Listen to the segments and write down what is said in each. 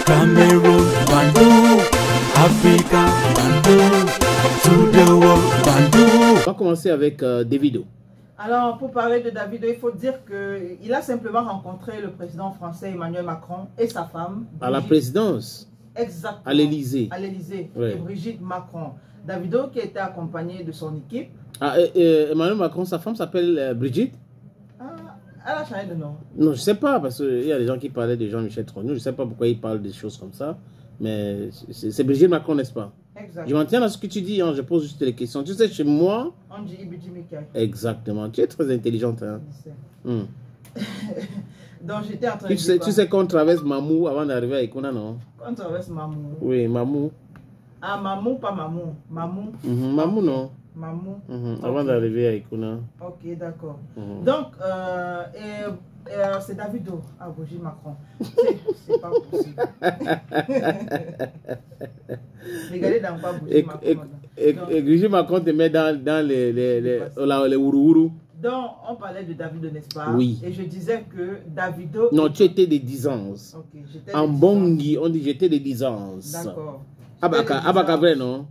Cameroon, Bandung, Africa, Bandung, to the world, Bandung. On va commencer avec Davido. Alors, pour parler de Davido, il faut dire qu'il a simplement rencontré le président français Emmanuel Macron et sa femme. À la présidence. Exactement. À l'Élysée. À l'Élysée. Ouais. Et Brigitte Macron. Davido qui était accompagné de son équipe. Ah, Emmanuel Macron, sa femme s'appelle Brigitte. Elle a changé de nom. Non, je sais pas, parce qu'il y a des gens qui parlaient de Jean-Michel Trogneux. Je sais pas pourquoi ils parlent des choses comme ça. Mais c'est Brigitte Macron, n'est-ce pas? Exact. Je m'en tiens à ce que tu dis, hein, je pose juste les questions. Tu sais, chez moi... On dit Ibidi Mikai. Exactement. Tu es très intelligente. Hein. Donc j'étais en train de tu sais qu'on traverse Mamou avant d'arriver à Ikona, non? On traverse Mamou. Oui, Mamou. Ah, Mamou, pas Mamou. Mamou. Mamou, non. Mamou. Avant d'arriver à Ikona. Ok, d'accord. Donc, c'est Davido à Brigitte Macron. C'est pas possible. Regardez dans quoi Brigitte Macron. Et Brigitte Macron te met dans les ourou. Donc, on parlait de Davido, n'est-ce pas? Oui. Et je disais que Davido... Non, tu étais des 10 ans. Ok, j'étais en Bongi, on dit j'étais des 10 ans. D'accord. Abaka vrai, non?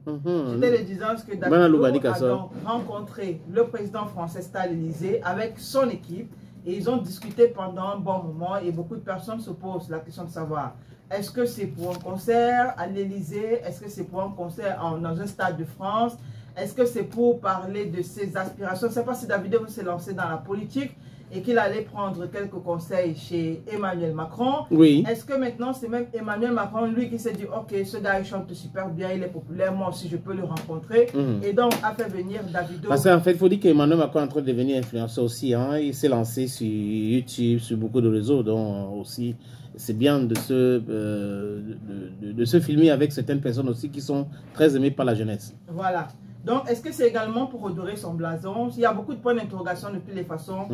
J'étais les 10 ans que Davido a donc rencontré le président français à l'Élysée avec son équipe et ils ont discuté pendant un bon moment et beaucoup de personnes se posent la question de savoir est-ce que c'est pour un concert à l'Élysée, est-ce que c'est pour un concert dans un stade de France, est-ce que c'est pour parler de ses aspirations. Je ne sais pas si Davido s'est lancé dans la politique et qu'il allait prendre quelques conseils chez Emmanuel Macron. Oui. Est-ce que maintenant, c'est même Emmanuel Macron, lui, qui s'est dit, ok, ce gars, il chante super bien, il est populaire, moi aussi, je peux le rencontrer. Et donc, a fait venir Davido. Parce qu'en fait, il faut dire qu'Emmanuel Macron est en train de devenir influenceur aussi. Hein. Il s'est lancé sur YouTube, sur beaucoup de réseaux. Donc, aussi, c'est bien de se filmer avec certaines personnes aussi qui sont très aimées par la jeunesse. Voilà. Donc, est-ce que c'est également pour redorer son blason? Il y a beaucoup de points d'interrogation de toutes les façons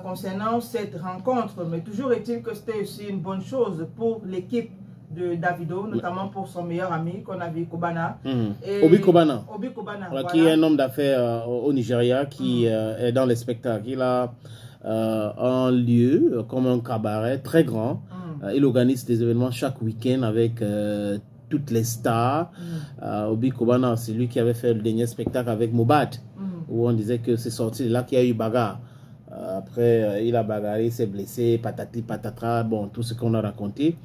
concernant cette rencontre. Mais toujours est-il que c'était aussi une bonne chose pour l'équipe de Davido, notamment pour son meilleur ami qu'on a vu, Kobana. Obi Kobana. Obi Kobana, voilà. Qui est un homme d'affaires au Nigeria, qui est dans les spectacles. Il a un lieu comme un cabaret très grand. Il organise des événements chaque week-end avec... toutes les stars. Obi Kobana, c'est lui qui avait fait le dernier spectacle avec Mobat, où on disait que c'est sorti de là qu'il y a eu bagarre. Après, il a bagarré, il s'est blessé, patati patatra, bon, tout ce qu'on a raconté.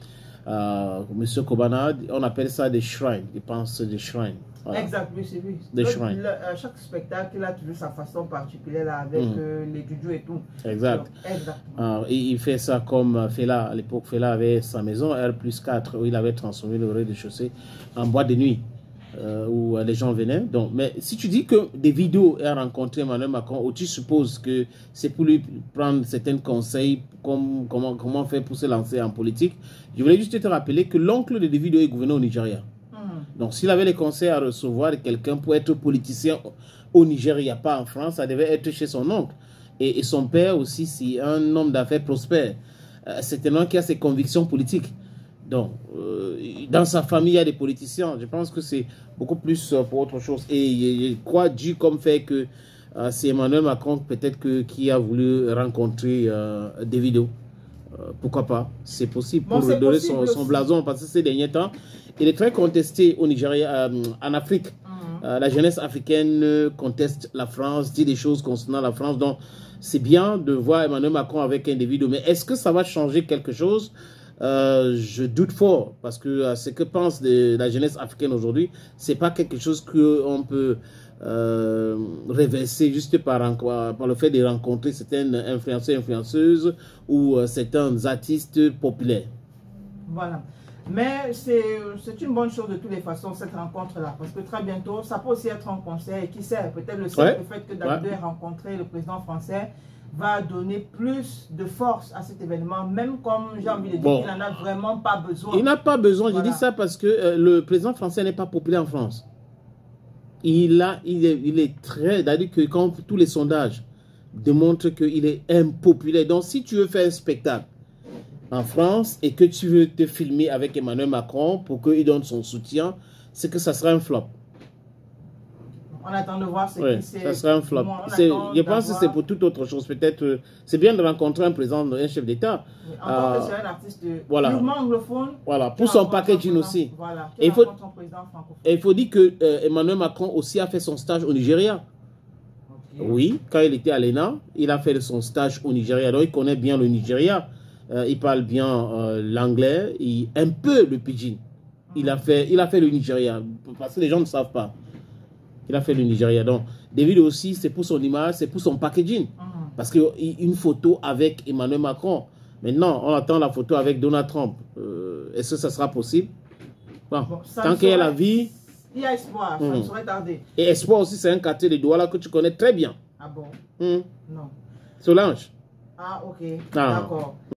Monsieur Kobana, on appelle ça des shrines, il pense des shrines. Voilà. Exact, oui, c'est lui. Des shrines. Chaque spectacle, il a toujours sa façon particulière là, avec les juju et tout. Exact. Exactement. Il fait ça comme Fela. À l'époque, Fela avait sa maison R+4 où il avait transformé le rez-de-chaussée en boîte de nuit où les gens venaient. Donc, mais si tu dis que Davido a rencontré Emmanuel Macron, ou tu supposes que c'est pour lui prendre certains conseils comme comment faire pour se lancer en politique, je voulais juste te rappeler que l'oncle de Davido est gouverneur au Nigeria. Donc, s'il avait les conseils à recevoir de quelqu'un pour être politicien au Nigeria, pas en France, ça devait être chez son oncle. Et son père aussi, c'est un homme d'affaires prospère. C'est un homme qui a ses convictions politiques. Donc, dans sa famille, il y a des politiciens. Je pense que c'est beaucoup plus pour autre chose. Et je crois, Dieu comme fait que c'est Emmanuel Macron peut-être qui a voulu rencontrer Davido. Pourquoi pas? C'est possible pour redorer son blason parce que ces derniers temps, il est très contesté au Nigeria, en Afrique. La jeunesse africaine conteste la France, dit des choses concernant la France. Donc, c'est bien de voir Emmanuel Macron avec un Davido. Mais est-ce que ça va changer quelque chose? Je doute fort. Parce que ce que pense la jeunesse africaine aujourd'hui, c'est pas quelque chose qu'on peut réverser juste par le fait de rencontrer certaines influenceurs, influenceuses ou certains artistes populaires. Voilà. Mais c'est une bonne chose de toutes les façons, cette rencontre-là. Parce que très bientôt, ça peut aussi être un concert. Et qui sait, peut-être le fait que Davido ait rencontré le président français va donner plus de force à cet événement. Même comme j'ai envie de dire qu'il n'en a vraiment pas besoin. Il n'a pas besoin. Voilà. Je dis ça parce que le président français n'est pas populaire en France. Il est très... C'est-à-dire que quand tous les sondages démontrent qu'il est impopulaire. Donc, si tu veux faire un spectacle en France et que tu veux te filmer avec Emmanuel Macron pour qu'il donne son soutien, c'est que ça sera un flop. On attend de voir ce qui c'est. Ça sera un flop. Je pense que c'est pour toute autre chose. Peut-être, c'est bien de rencontrer un président, un chef d'État. En tant que c'est un artiste purement anglophone. Voilà, pour son packaging aussi. Voilà. Il faut dire que Emmanuel Macron aussi a fait son stage au Nigeria. Oui, quand il était à l'ENA, il a fait son stage au Nigeria. Alors, il connaît bien le Nigeria. Il parle bien l'anglais et un peu le pidgin. Il a fait le Nigeria. Parce que les gens ne savent pas. Il a fait le Nigeria. Donc, David aussi, c'est pour son image, c'est pour son packaging. Parce qu'une photo avec Emmanuel Macron. Maintenant, on attend la photo avec Donald Trump. Est-ce que ça sera possible? Bon, tant qu'il y a la vie... Il y a espoir, ça ne saurait tarder. Et espoir aussi, c'est un quartier de Douala que tu connais très bien. Ah bon? Non. Non. Solange. Ah, ok. D'accord.